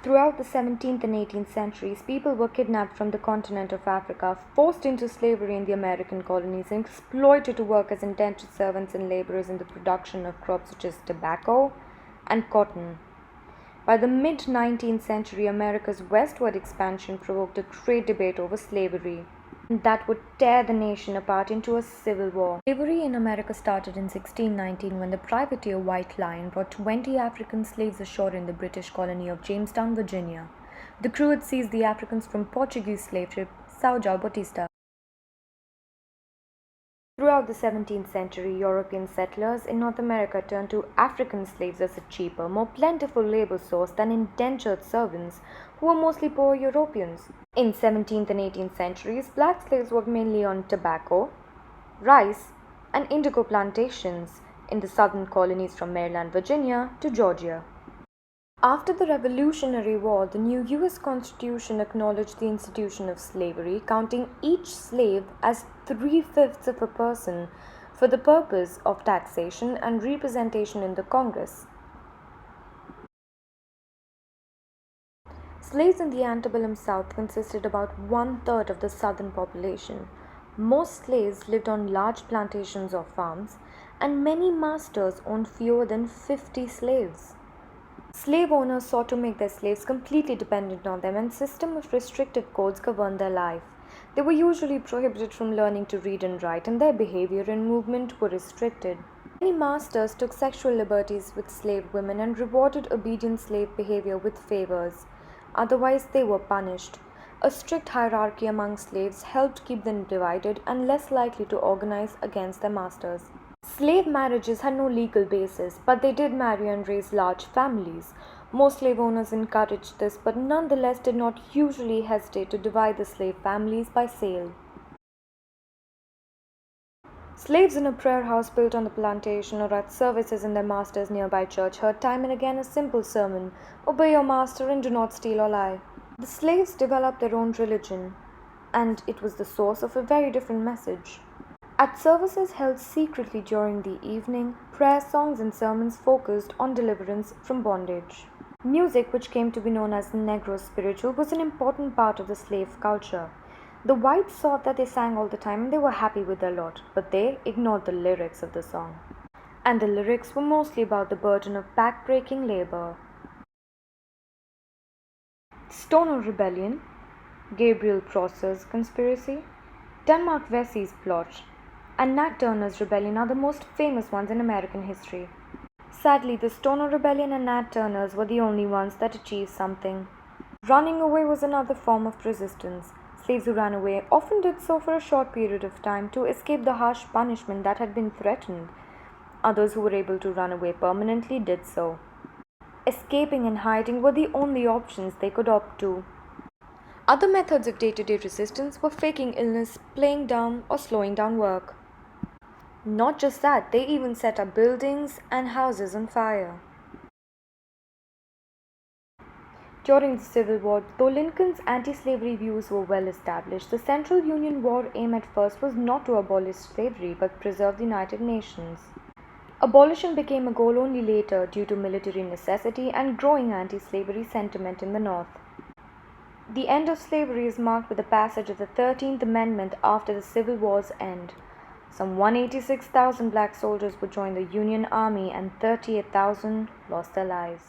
Throughout the 17th and 18th centuries, people were kidnapped from the continent of Africa, forced into slavery in the American colonies, and exploited to work as indentured servants and laborers in the production of crops such as tobacco and cotton. By the mid 19th century, America's westward expansion provoked a great debate over slavery that would tear the nation apart into a civil war. Slavery in America started in 1619 when the privateer White Lion brought 20 African slaves ashore in the British colony of Jamestown, Virginia. The crew had seized the Africans from Portuguese slave ship São João Batista. Throughout the 17th century, European settlers in North America turned to African slaves as a cheaper, more plentiful labor source than indentured servants who were mostly poor Europeans. In 17th and 18th centuries, black slaves worked mainly on tobacco, rice, and indigo plantations in the southern colonies from Maryland, Virginia to Georgia. After the Revolutionary War, the new U.S. Constitution acknowledged the institution of slavery, counting each slave as 3/5 of a person for the purpose of taxation and representation in the Congress. Slaves in the antebellum South consisted about 1/3 of the southern population. Most slaves lived on large plantations or farms, and many masters owned fewer than 50 slaves. Slave owners sought to make their slaves completely dependent on them, and a system of restrictive codes governed their life. They were usually prohibited from learning to read and write, and their behavior and movement were restricted. Many masters took sexual liberties with slave women and rewarded obedient slave behavior with favors. Otherwise, they were punished. A strict hierarchy among slaves helped keep them divided and less likely to organize against their masters. Slave marriages had no legal basis, but they did marry and raise large families. Most slave owners encouraged this, but nonetheless did not usually hesitate to divide the slave families by sale. Slaves in a prayer house built on the plantation or at services in their master's nearby church heard time and again a simple sermon: "Obey your master and do not steal or lie." The slaves developed their own religion, and it was the source of a very different message. At services held secretly during the evening, prayer songs and sermons focused on deliverance from bondage. Music, which came to be known as Negro spiritual, was an important part of the slave culture. The whites thought that they sang all the time and they were happy with their lot, but they ignored the lyrics of the song. And the lyrics were mostly about the burden of back-breaking labor. Stoner Rebellion, Gabriel Prosser's conspiracy, Denmark Vesey's plot, and Nat Turner's rebellion are the most famous ones in American history. Sadly, the Stoner Rebellion and Nat Turner's were the only ones that achieved something. Running away was another form of resistance. Slaves who ran away often did so for a short period of time to escape the harsh punishment that had been threatened. Others who were able to run away permanently did so. Escaping and hiding were the only options they could opt to. Other methods of day-to-day resistance were faking illness, playing dumb, or slowing down work. Not just that, they even set up buildings and houses on fire. During the Civil War, though Lincoln's anti-slavery views were well established, the Central Union War aim at first was not to abolish slavery but preserve the United Nations. Abolition became a goal only later due to military necessity and growing anti-slavery sentiment in the North. The end of slavery is marked with the passage of the 13th Amendment after the Civil War's end. Some 186,000 black soldiers would join the Union Army and 38,000 lost their lives.